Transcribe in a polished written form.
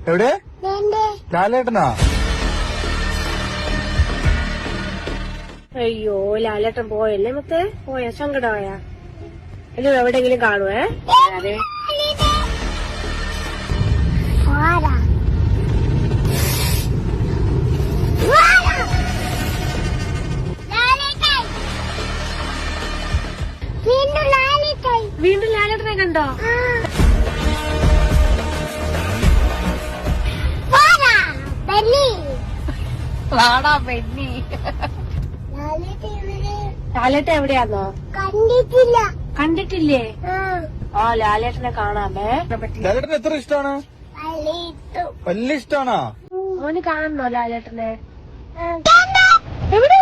എവിടെ ലാലേട്ടനാ? അയ്യോ ലാലേട്ടൻ പോയല്ലേ മറ്റേ പോയ സങ്കടമായ ഇത് എവിടെങ്കിലും കാണുവേ. അതെ വീണ്ടും ലാലേട്ടനെ കണ്ടോ? വാടാ പെണ്ണി. ലാലേട്ടൻ എവിടെയാന്നോ? കണ്ടിട്ടില്ലേ? ആ ലാലേട്ടനെ കാണാമേ. ലാലേട്ടൻ എത്ര ഇഷ്ടാണ്? വലിയ ഇഷ്ടാണോ? മോന് കാണണോ ലാലേട്ടനെ? എവിടെ?